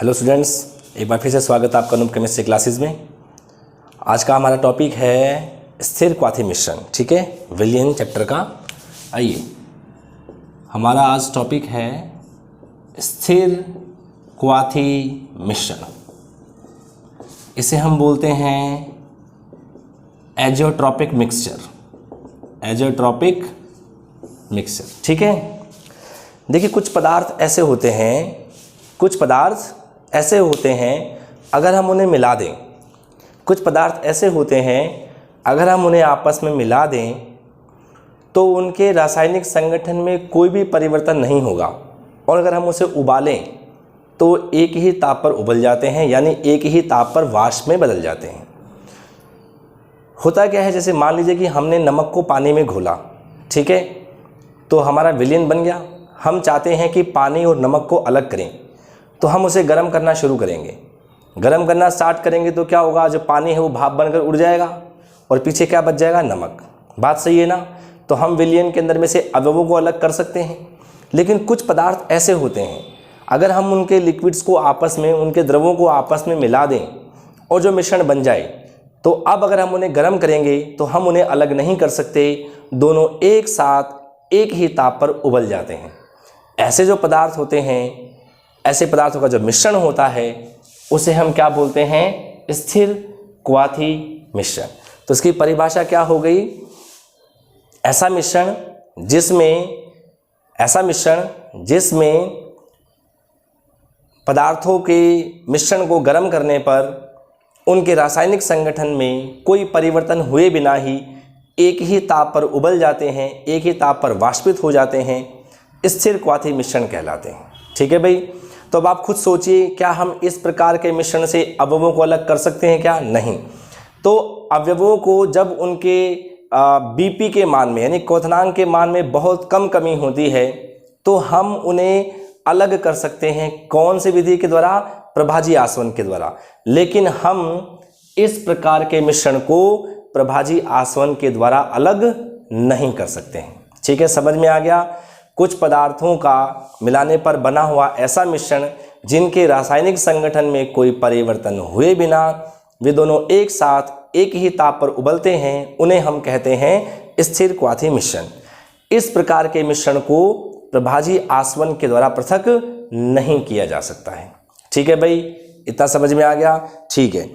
Hello students, एक बार फिर से स्वागत है आपका नूब केमिस्ट्री क्लासेस में। आज का हमारा टॉपिक है स्थिर क्वाथी मिश्रण। ठीक है, विलियन चैप्टर का। आइए, हमारा आज टॉपिक है स्थिर क्वाथी मिश्रण। इसे हम बोलते हैं एजोट्रॉपिक मिक्सचर। एजोट्रॉपिक मिक्सचर, ठीक है। देखिए, कुछ पदार्थ ऐसे होते हैं अगर हम उन्हें मिला दें। कुछ पदार्थ ऐसे होते हैं अगर हम उन्हें आपस में मिला दें तो उनके रासायनिक संगठन में कोई भी परिवर्तन नहीं होगा, और अगर हम उसे उबालें तो एक ही ताप पर उबल जाते हैं, यानी एक ही ताप पर वाष्प में बदल जाते हैं। होता क्या है, जैसे मान लीजिए कि हमने नमक को पानी में घोला, ठीक है, तो हमारा विलयन बन गया। हम चाहते हैं कि पानी और नमक को अलग करें, तो हम उसे गर्म करना शुरू करेंगे। गर्म करना स्टार्ट करेंगे तो क्या होगा, जो पानी है वो भाप बनकर उड़ जाएगा और पीछे क्या बच जाएगा, नमक। बात सही है ना। तो हम विलयन के अंदर में से अवयवों को अलग कर सकते हैं। लेकिन कुछ पदार्थ ऐसे होते हैं अगर हम उनके लिक्विड्स को आपस में, उनके द्रवों को आपस में मिला दें और जो मिश्रण बन जाए, तो अब अगर हम उन्हें गर्म करेंगे तो हम उन्हें अलग नहीं कर सकते। दोनों एक साथ एक ही ताप पर उबल जाते हैं। ऐसे जो पदार्थ होते हैं, ऐसे पदार्थों का जो मिश्रण होता है उसे हम क्या बोलते हैं, स्थिर क्वाथी मिश्रण। तो इसकी परिभाषा क्या हो गई, ऐसा मिश्रण जिसमें पदार्थों के मिश्रण को गर्म करने पर उनके रासायनिक संगठन में कोई परिवर्तन हुए बिना ही एक ही ताप पर उबल जाते हैं, एक ही ताप पर वाष्पित हो जाते हैं, स्थिर क्वाथी मिश्रण कहलाते हैं। ठीक है भाई। तो अब आप खुद सोचिए, क्या हम इस प्रकार के मिश्रण से अवयवों को अलग कर सकते हैं क्या? नहीं। तो अवयवों को जब उनके बीपी के मान में, यानी क्वथनांक के मान में बहुत कम कमी होती है, तो हम उन्हें अलग कर सकते हैं। कौन सी विधि के द्वारा? प्रभाजी आसवन के द्वारा। लेकिन हम इस प्रकार के मिश्रण को प्रभाजी आसवन के द्वारा अलग नहीं कर सकते हैं। ठीक है, समझ में आ गया। कुछ पदार्थों का मिलाने पर बना हुआ ऐसा मिश्रण जिनके रासायनिक संगठन में कोई परिवर्तन हुए बिना वे दोनों एक साथ एक ही ताप पर उबलते हैं, उन्हें हम कहते हैं स्थिर क्वाथी मिश्रण। इस प्रकार के मिश्रण को प्रभाजी आसवन के द्वारा पृथक नहीं किया जा सकता है। ठीक है भाई, इतना समझ में आ गया। ठीक है,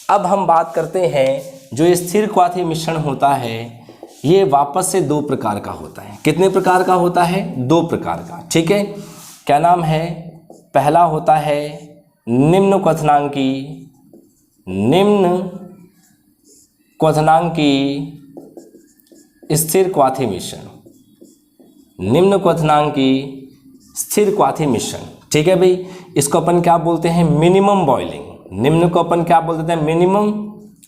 अब हम बात करते हैं जो स्थिर क्वाथी मिश्रण होता है, ये वापस से दो प्रकार का होता है। कितने प्रकार का होता है? दो प्रकार का। ठीक है, क्या नाम है? पहला होता है निम्न क्वथनांकी स्थिर क्वाथी मिश्रण। निम्न क्वथनांकी स्थिर क्वाथी मिश्रण। ठीक है भाई, इसको अपन क्या बोलते हैं? Minimum boiling. निम्न को अपन क्या बोल देते हैं? मिनिमम।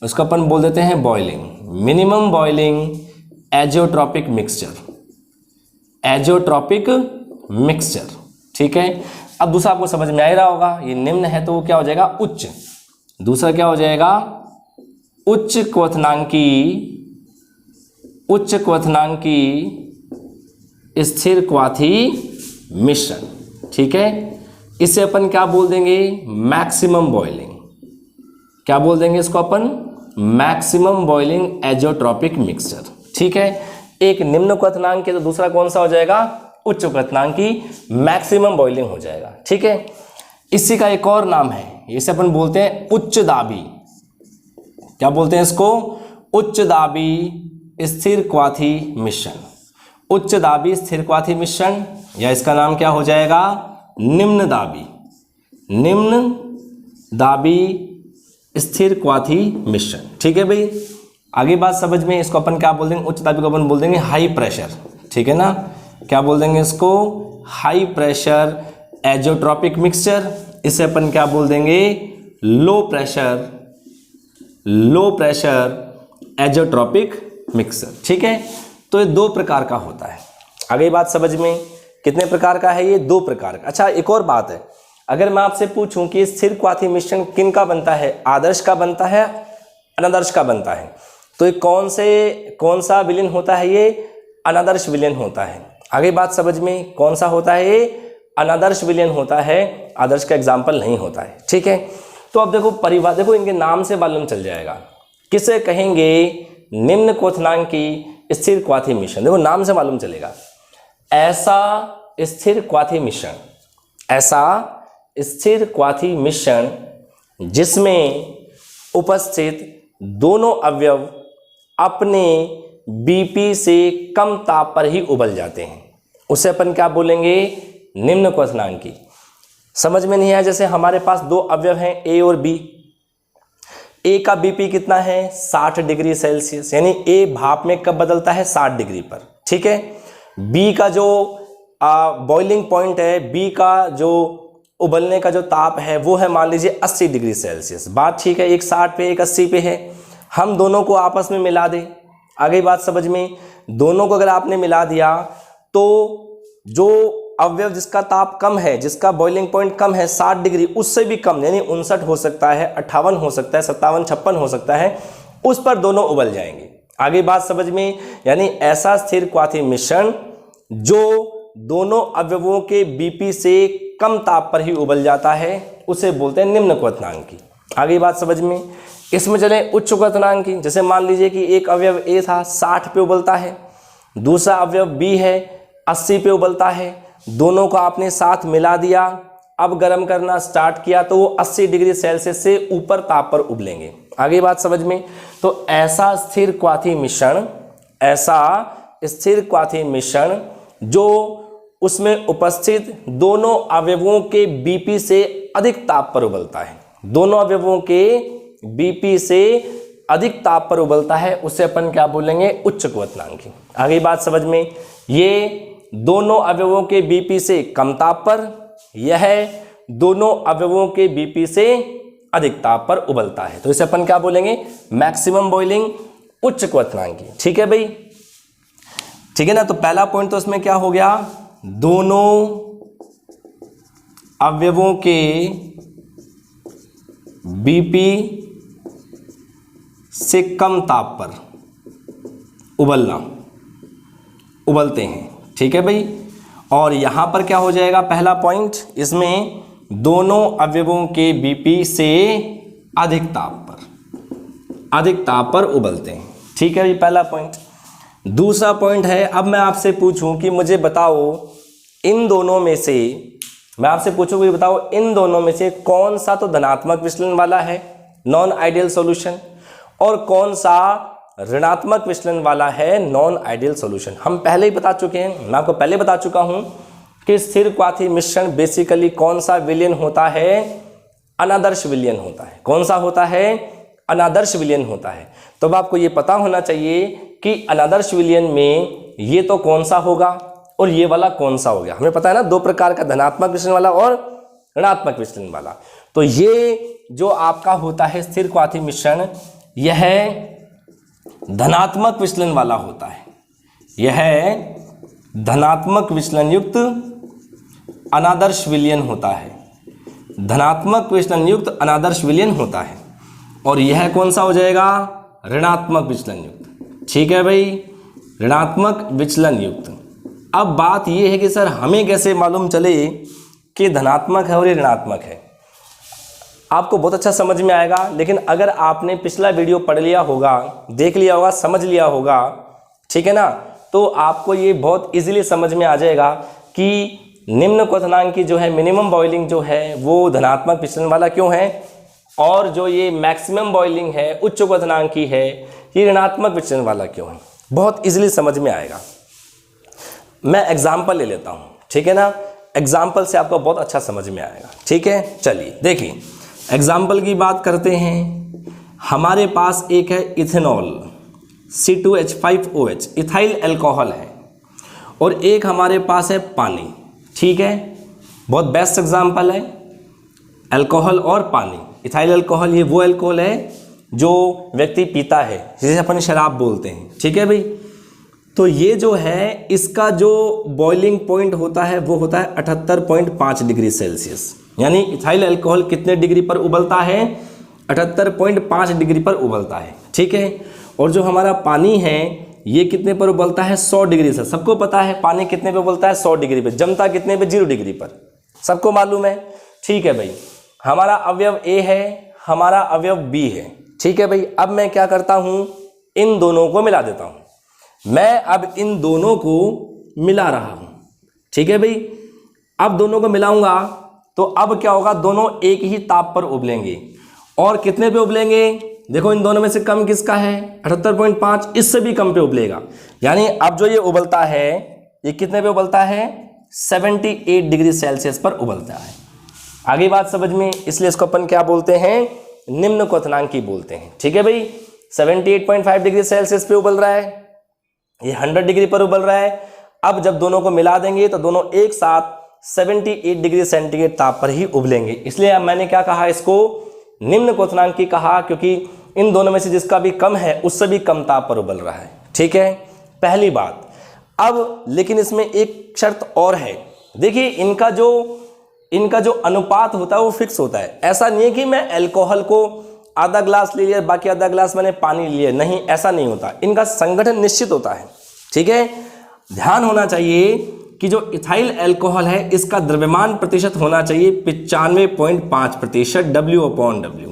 उसको अपन बोल देते हैं boiling. Minimum boiling azeotropic mixture. Azeotropic mixture. ठीक है, अब दूसरा आपको समझ में आ ही रहा होगा। ये निम्न है तो वो क्या हो जाएगा? उच्च। दूसरा क्या हो जाएगा? उच्च क्वथनांकी स्थिर क्वाथी मिश्रण। ठीक है, इसे अपन क्या बोल देंगे? Maximum boiling. क्या बोल देंगे इसको अपन? Maximum boiling azeotropic mixture. ठीक है, एक निम्न क्वथनांक है तो दूसरा कौन सा हो जाएगा? उच्च क्वथनांक की मैक्सिमम बॉइलिंग हो जाएगा। ठीक है, इसी का एक और नाम है, इसे अपन बोलते हैं उच्च दाबी। क्या बोलते हैं इसको? उच्च दाबी स्थिर क्वाथी मिश्रण। उच्च दाबी स्थिर क्वाथी मिश्रण, या इसका नाम क्या हो जाएगा? निम्न दाबी स्थिर क्वाथी मिश्रण। ठीक है भाई, आगे बात समझ में। इसको अपन क्या बोल देंगे? उच्च दाबी को अपन बोल देंगे हाई प्रेशर। ठीक है ना, क्या बोल देंगे इसको? High pressure azeotropic mixture. इसे अपन क्या बोल देंगे? Low pressure azeotropic mixture. ठीक है, तो ये दो प्रकार का होता है। आगे बात समझ में। कितने प्रकार का है ये? दो प्रकार का। अच्छा, एक और बात है, अगर मैं आपसे पूछूं कि स्थिर क्वाथी मिश्रण किन का बनता है? आदर्श का बनता है, अनादर्श का बनता है? तो ये कौन सा विलयन होता है? ये अनादर्श विलयन होता है। आगे बात समझ में। कौन सा होता है? ये अनादर्श विलयन होता है, आदर्श का एग्जाम्पल नहीं होता है। ठीक है, तो अब देखो परिवार, देखो इनके नाम से मालूम चल जाएगा किसे कहेंगे, निम्न क्वथनांक की स्थिर क्वाथी मिश्रण। देखो नाम से मालूम चलेगा, ऐसा स्थिर क्वाथी मिश्रण, ऐसा स्थिर क्वाथी मिश्रण जिसमें उपस्थित दोनों अवयव अपने BP से कम ताप पर ही उबल जाते हैं, उसे अपन क्या बोलेंगे, निम्न क्वथनांक की। समझ में नहीं आया, जैसे हमारे पास दो अवयव हैं A और B, A का BP कितना है 60 डिग्री सेल्सियस, यानी A भाप में कब बदलता है 60 डिग्री पर। ठीक है, B का जो बॉइलिंग पॉइंट है, B का जो उबलने का जो ताप है वो है मान लीजिए 80 डिग्री सेल्सियस। बात ठीक है, एक 60 पे एक 80 पे है, हम दोनों को आपस में मिला दें, आ गई बात समझ में। दोनों को अगर आपने मिला दिया तो जो अवयव जिसका ताप कम है, जिसका बॉइलिंग पॉइंट कम है 60 डिग्री, उससे भी कम यानी 59 हो सकता है, 58 हो सकता है, 57, 56 हो सकता है, उस पर दोनों उबल जाएंगे। आगे बात समझ में, यानी ऐसा स्थिर क्वाथी मिश्रण जो दोनों अवयवों के BP से कम ताप पर ही उबल जाता है उसे बोलते हैं निम्न क्वथनांक की। आगे बात समझ में। इसमें चले उच्च क्वथनांक की, जैसे मान लीजिए कि एक अवयव A था 60 पे उबलता है, दूसरा अवयव B है 80 पे उबलता है, दोनों को आपने साथ मिला दिया, अब गर्म करना स्टार्ट किया तो वो 80 डिग्री सेल्सियस से ऊपर ताप पर उबलेंगे। आगे बात समझ में। तो ऐसा स्थिर क्वाथी मिश्रण, ऐसा स्थिर क्वाथी मिश्रण जो उसमें उपस्थित दोनों अवयवों के BP से अधिक ताप पर उबलता है, दोनों अवयवों के BP से अधिक ताप पर उबलता है, उसे अपन क्या बोलेंगे, उच्च क्वथनांक की। आगे बात समझ में। ये दोनों अवयवों के BP से कम ताप पर, यह दोनों अवयवों के BP से अधिक ताप पर उबलता है, तो इसे अपन क्या बोलेंगे, मैक्सिमम बॉइलिंग, उच्च क्वथनांक की। ठीक है भाई, ठीक है ना। तो पहला पॉइंट तो इसमें क्या हो गया, दोनों अवयवों के BP से कम ताप पर उबलते हैं। ठीक है भाई, और यहां पर क्या हो जाएगा, पहला पॉइंट, इसमें दोनों अवयवों के BP से अधिक ताप पर उबलते हैं। ठीक है भाई, पहला पॉइंट। दूसरा पॉइंट है, अब मैं आपसे पूछूं कि मुझे बताओ इन दोनों में से, मैं आपसे पूछूं कि बताओ इन दोनों में से कौन सा तो धनात्मक विचलन वाला है, नॉन आइडियल सॉल्यूशन, और कौन सा ऋणात्मक विचलन वाला है, नॉन आइडियल सॉल्यूशन। हम पहले ही बता चुके हैं, मैं आपको पहले बता चुका हूं कि स्थिर क्वाथी मिश्रण बेसिकली कौन सा विलयन होता है, अनादर्श विलयन होता है। कौन सा होता है, अनादर्श विलयन होता है। तो अब आपको ये पता होना चाहिए कि अनादर्श विलयन में ये तो कौन सा होगा और ये वाला कौन सा हो गया। हमें पता है ना, दो प्रकार का, धनात्मक विचलन वाला और ऋणात्मक विचलन वाला। तो ये जो आपका होता है स्थिर क्वाथी मिश्रण, यह धनात्मक विचलन वाला होता है, यह धनात्मक विचलन युक्त अनादर्श विलयन होता है, धनात्मक विचलन युक्त अनादर्श विलयन होता है। और यह कौन सा हो जाएगा, ऋणात्मक विचलन युक्त। ठीक है भाई, ऋणात्मक विचलन युक्त। अब बात यह है कि सर हमें कैसे मालूम चले कि धनात्मक है और ये ऋणात्मक है। आपको बहुत अच्छा समझ में आएगा, लेकिन अगर आपने पिछला वीडियो पढ़ लिया होगा, देख लिया होगा, समझ लिया होगा, ठीक है ना, तो आपको ये बहुत इजीली समझ में आ जाएगा कि निम्न क्वथनांक की जो है मिनिमम बॉइलिंग जो है वो धनात्मक विचलन वाला क्यों है, और जो ये मैक्सिमम बॉइलिंग है उच्च क्वथनांक की है ये ऋणात्मक विचलन वाला क्यों है। बहुत इजीली समझ में आएगा। मैं एग्जाम्पल ले लेता हूँ, ठीक है ना, एग्जाम्पल से आपको बहुत अच्छा समझ में आएगा। ठीक है, चलिए देखिए एग्जाम्पल की बात करते हैं। हमारे पास एक है इथेनॉल C2H5OH, इथाइल अल्कोहल है, और एक हमारे पास है पानी। ठीक है, बहुत बेस्ट एग्जाम्पल है, अल्कोहल और पानी। इथाइल अल्कोहल ये वो अल्कोहल है जो व्यक्ति पीता है, जिसे अपन शराब बोलते हैं। ठीक है भाई, तो ये जो है इसका जो बॉइलिंग पॉइंट होता है वो होता है 78.5 डिग्री सेल्सियस। यानी इथाइल अल्कोहल कितने डिग्री पर उबलता है, 78.5 डिग्री पर उबलता है। ठीक है, और जो हमारा पानी है ये कितने पर उबलता है 100 डिग्री से। सबको पता है पानी कितने पे उबलता है 100 डिग्री पे, जमता कितने पे 0 डिग्री पर, सबको मालूम है। ठीक है भाई, हमारा अवयव ए है, हमारा अवयव बी है। ठीक है भाई, अब मैं क्या करता हूं, इन दोनों को मिला देता हूं। मैं अब इन दोनों को मिला रहा हूं। ठीक है भाई, अब दोनों को मिलाऊंगा तो अब क्या होगा, दोनों एक ही ताप पर उबलेंगे। और कितने पे उबलेंगे, देखो इन दोनों में से कम किसका है 78.5, इससे भी कम पे उबलेगा। यानी अब जो ये उबलता है ये कितने पे उबलता है 78 डिग्री सेल्सियस पर उबलता है। आगे बात समझ में, इसलिए इसको अपन क्या बोलते हैं, निम्न क्वथनांकी बोलते हैं। ठीक है भाई, 78.5 डिग्री सेल्सियस पे उबल रहा है, ये 100 डिग्री पर उबल रहा है। अब जब दोनों को मिला देंगे तो दोनों एक साथ 78 डिग्री सेंटीग्रेड ताप पर ही उबलेंगे। इसलिए अब मैंने क्या कहा, इसको निम्न क्वथनांकी कहा, क्योंकि इन दोनों में से जिसका भी कम है उससे भी कम ताप पर उबल रहा है। ठीक है, पहली बात। अब लेकिन इसमें एक शर्त और है, देखिए इनका जो अनुपात होता है वो फिक्स होता है। ऐसा नहीं है कि मैं अल्कोहल को आधा ग्लास ले लिया, बाकी आधा ग्लास मैंने पानी लिया, नहीं, ऐसा नहीं होता। इनका संगठन निश्चित होता है। ठीक है, ध्यान होना चाहिए कि जो इथाइल अल्कोहल है इसका द्रव्यमान प्रतिशत होना चाहिए 95.5%, W/W,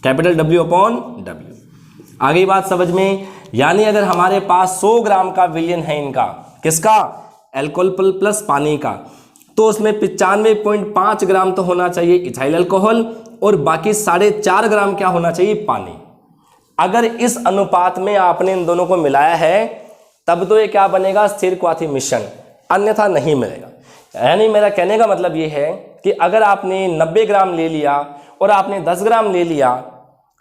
कैपिटल W/W। आगे बात समझ में, यानी अगर हमारे पास 100 ग्राम का विलयन है इनका, किसका, अल्कोहल प्लस पानी का, तो उसमें 95.5 ग्राम तो होना चाहिए इथाइल अल्कोहल और बाकी 4.5 ग्राम क्या होना चाहिए, पानी। अगर इस अनुपात में आपने इन दोनों को मिलाया है तब तो ये क्या बनेगा, स्थिर क्वाथी मिश्रण, अन्यथा नहीं मिलेगा। यानी मेरा कहने का मतलब ये है कि अगर आपने 90 ग्राम ले लिया और आपने 10 ग्राम ले लिया,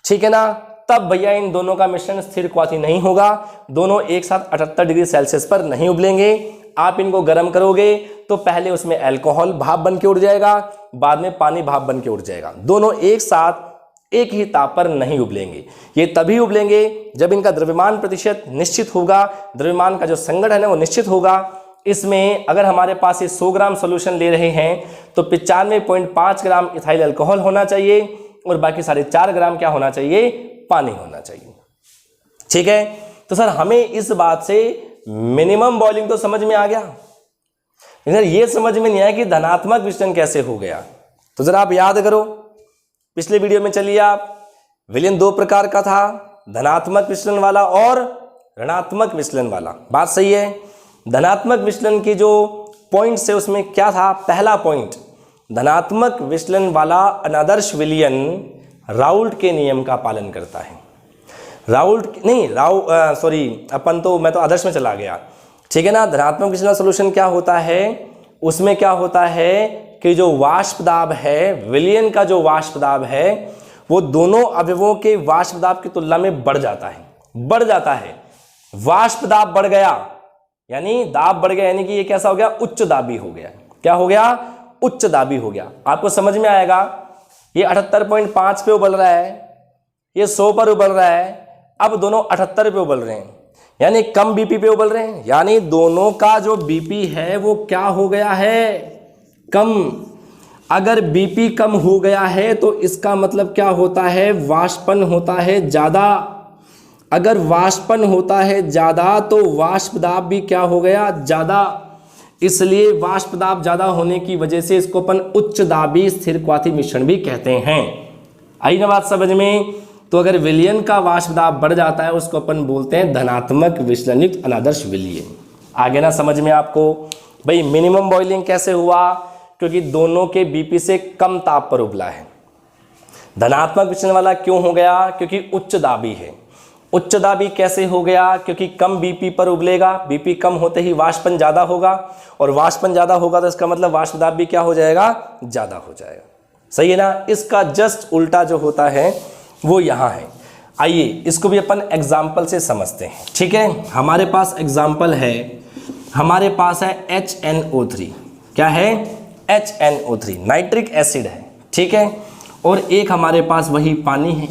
ठीक है ना, तब भैया इन दोनों का मिश्रण स्थिर क्वाथी नहीं होगा, दोनों एक साथ 78 डिग्री सेल्सियस पर नहीं उबलेंगे। आप इनको गर्म करोगे तो पहले उसमें अल्कोहल भाप बन के उड़ जाएगा, बाद में पानी भाप बन के उड़ जाएगा, दोनों एक साथ एक ही ताप पर नहीं उबलेंगे। ये तभी उबलेंगे जब इनका द्रव्यमान प्रतिशत निश्चित होगा, द्रव्यमान का जो संगठन है वो निश्चित होगा। इसमें अगर हमारे पास ये 100 ग्राम सोल्यूशन ले रहे हैं तो 95.5 ग्राम इथाइल अल्कोहल होना चाहिए और बाकी 4.5 ग्राम क्या होना चाहिए, पानी होना चाहिए। ठीक है, तो सर हमें इस बात से मिनिमम बॉइलिंग तो समझ में आ गया, लेकिन ये समझ में नहीं आया कि धनात्मक विचलन कैसे हो गया। तो जरा आप याद करो, पिछले वीडियो में चलिए आप, विलयन 2 प्रकार का था, धनात्मक विचलन वाला और ऋणात्मक विचलन वाला। बात सही है। धनात्मक विचलन की जो पॉइंट्स है उसमें क्या था, पहला पॉइंट, धनात्मक विचलन वाला अनादर्श विलयन राउल्ट के नियम का पालन करता है। मैं तो आदर्श में चला गया। ठीक है ना, धनात्मक विचलन सोल्यूशन क्या होता है, उसमें क्या होता है कि जो वाष्प दाब है, विलयन का जो वाष्प दाब है वो दोनों अवयवों के वाष्प दाब की तुलना में बढ़ जाता है। वाष्प दाब बढ़ गया यानी दाब बढ़ गया, यानी कि ये कैसा हो गया, उच्च दाबी हो गया। क्या हो गया, उच्च दाबी हो गया। आपको समझ में आएगा, ये 78.5 पे उबल रहा है, ये 100 पर उबल रहा है, अब दोनों 78 पे उबल रहे हैं, यानी कम बीपी पे उबल रहे हैं, यानी दोनों का जो बीपी है वो क्या हो गया है, कम। अगर बीपी कम हो गया है तो इसका मतलब क्या होता है, वाष्पन होता है ज़्यादा। अगर वाष्पन होता है ज़्यादा तो वाष्प दाब भी क्या हो गया, ज़्यादा। इसलिए वाष्प दाब ज़्यादा होने की वजह से इसको अपन उच्च दाबी स्थिर क्वाथी मिश्रण भी कहते हैं। आई ना बात समझ में। तो अगर विलयन का वाष्प दाब बढ़ जाता है उसको अपन बोलते हैं धनात्मक विचलन युक्त अनादर्श विलयन। आगे ना समझ में आपको। भाई मिनिमम बॉइलिंग कैसे हुआ, क्योंकि दोनों के बीपी से कम ताप पर उबला है। धनात्मक विचलन वाला क्यों हो गया, क्योंकि उच्च दाबी है। उच्च दाबी कैसे हो गया, क्योंकि कम बीपी पर उबलेगा, बीपी कम होते ही वाष्पन ज़्यादा होगा, और वाष्पन ज़्यादा होगा तो इसका मतलब वाष्प दाब भी क्या हो जाएगा, ज़्यादा हो जाएगा। सही है ना। इसका जस्ट उल्टा जो होता है वो यहाँ है। आइए इसको भी अपन एग्जाम्पल से समझते हैं। ठीक है, हमारे पास एग्जाम्पल है, हमारे पास है HNO3। क्या है, HNO3 नाइट्रिक एसिड है। ठीक है, और एक हमारे पास वही पानी है।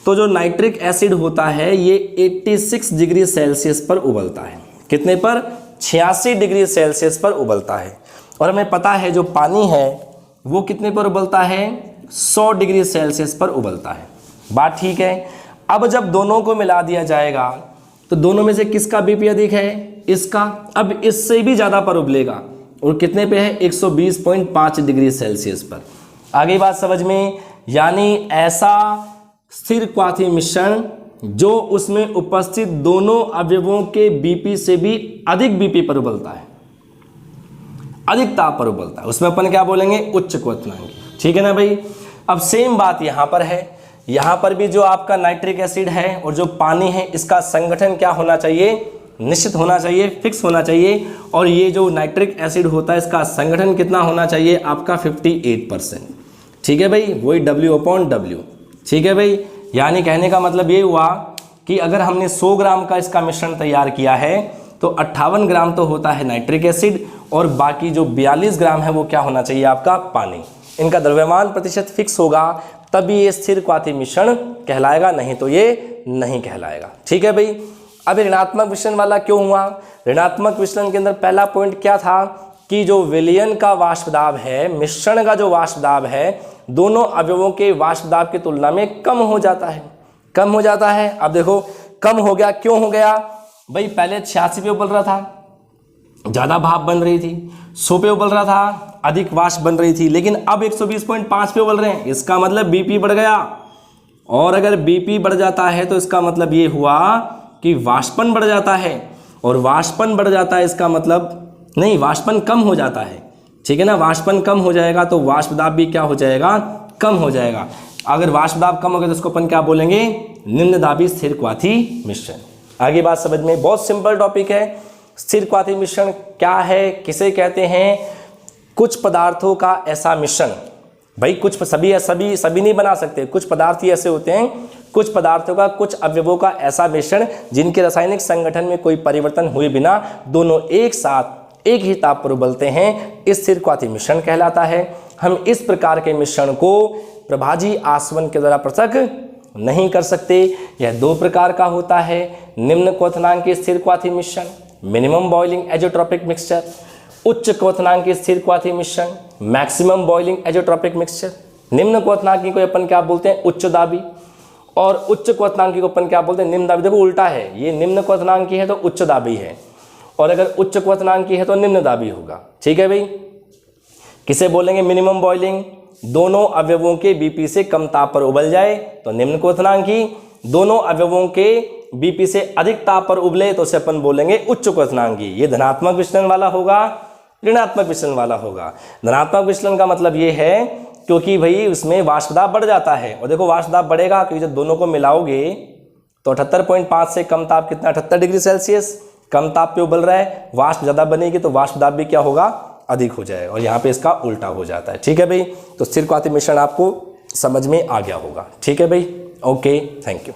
तो जो नाइट्रिक एसिड होता है ये 86 डिग्री सेल्सियस पर उबलता है। कितने पर, 86 डिग्री सेल्सियस पर उबलता है। और हमें पता है जो पानी है वो कितने पर उबलता है, 100 डिग्री सेल्सियस पर उबलता है। बात ठीक है। अब जब दोनों को मिला दिया जाएगा तो दोनों में से किसका बीपी अधिक है? इसका। अब इससे भी ज़्यादा पर उबलेगा और कितने पे है? 120.5 डिग्री सेल्सियस पर। आगे बात समझ में, यानी ऐसा स्थिर क्वाथी मिश्रण जो उसमें उपस्थित दोनों अवयवों के बीपी से भी अधिक बीपी पर उबलता है, अधिक ताप पर उबलता है, उसमें अपन क्या बोलेंगे? उच्च क्वथनांकी। ठीक है ना भाई। अब सेम बात यहाँ पर है, यहाँ पर भी जो आपका नाइट्रिक एसिड है और जो पानी है, इसका संगठन क्या होना चाहिए? निश्चित होना चाहिए, फिक्स होना चाहिए। और ये जो नाइट्रिक एसिड होता है, इसका संगठन कितना होना चाहिए? आपका 58%। ठीक है भाई, वही W/W। ठीक है भाई, यानी कहने का मतलब ये हुआ कि अगर हमने 100 ग्राम का इसका मिश्रण तैयार किया है तो 58 ग्राम तो होता है नाइट्रिक एसिड और बाकी जो 42 ग्राम है वो क्या होना चाहिए? आपका पानी। इनका द्रव्यमान प्रतिशत फिक्स होगा तभी ये स्थिर क्वाथी मिश्रण कहलाएगा, नहीं तो ये नहीं कहलाएगा। ठीक है भाई। अब ऋणात्मक विचलन वाला क्यों हुआ? ऋणात्मक विचलन के अंदर पहला पॉइंट क्या था कि जो विलयन का वाष्प दाब है, मिश्रण का जो वाष्प दाब है, दोनों अवयवों के वाष्प दाब की तुलना में कम हो जाता है, कम हो जाता है। अब देखो कम हो गया, क्यों हो गया भाई? पहले 86 पे उबल रहा था, ज़्यादा भाप बन रही थी, 100 पे उबल रहा था, अधिक वाष्प बन रही थी, लेकिन अब 120.5 पे उबल रहे हैं, इसका मतलब बीपी बढ़ गया। और अगर बीपी बढ़ जाता है तो इसका मतलब ये हुआ कि वाष्पन बढ़ जाता है, और वाष्पन बढ़ जाता है इसका मतलब नहीं, वाष्पन कम हो जाता है। ठीक है ना, वाष्पन कम हो जाएगा तो वाष्प दाब भी क्या हो जाएगा? कम हो जाएगा। अगर वाष्प दाब कम हो गया तो इसको अपन क्या बोलेंगे? निम्न दाबी स्थिर क्वाथी मिश्रण। आगे बात समझ में, बहुत सिंपल टॉपिक है। स्थिर क्वाथी मिश्रण क्या है, किसे कहते हैं? कुछ पदार्थों का ऐसा मिश्रण, भाई कुछ सभी नहीं बना सकते, कुछ पदार्थ ही ऐसे होते हैं, कुछ पदार्थों का, कुछ अवयवों का ऐसा मिश्रण जिनके रासायनिक संगठन में कोई परिवर्तन हुए बिना दोनों एक साथ एक ही ताप पर उबलते हैं, इस स्थिर क्वाथी मिश्रण कहलाता है। हम इस प्रकार के मिश्रण को प्रभाजी आसवन के द्वारा पृथक नहीं कर सकते। यह दो प्रकार का होता है, निम्न क्वथनांकी स्थिर क्वाथी मिश्रण, मिनिमम बॉइलिंग एजोट्रोपिक मिक्सचर, उच्च क्वथनांकी स्थिर क्वाथी मिश्रण, मैक्सिमम बॉइलिंग एजोट्रोपिक मिक्सचर। निम्न क्वथनांकी को अपन क्या बोलते हैं? उच्च दाबी, और उच्च क्वथनांकी को अपन क्या बोलते हैं? निम्न दाबी। देखो उल्टा है, ये निम्न क्वथनांकी है तो उच्च दाबी है, और अगर उच्च क्वथनांकी है तो निम्न दाबी होगा। ठीक है भाई। किसे बोलेंगे मिनिमम बॉइलिंग? दोनों अवयवों के बीपी से कम ताप पर उबल जाए तो निम्न क्वथनांकी, दोनों अवयवों के बीपी से अधिक ताप पर उबले तो उसे अपन बोलेंगे उच्च क्वथनांकी। ये धनात्मक विचलन वाला होगा, ऋणात्मक विचलन वाला होगा। धनात्मक विचलन का मतलब ये है क्योंकि भाई उसमें वाष्प दाब बढ़ जाता है, और देखो वाष्प दाब बढ़ेगा क्योंकि जब दोनों को मिलाओगे तो 78.5 से कम ताप कितना? 78 डिग्री सेल्सियस। कम ताप पे उबल रहा है, वाष्प ज़्यादा बनेगी तो वाष्प दाब भी क्या होगा? अधिक हो जाएगा, और यहाँ पे इसका उल्टा हो जाता है। ठीक है भाई। तो स्थिर क्वाथी मिश्रण आपको समझ में आ गया होगा। ठीक है भाई, ओके, थैंक यू।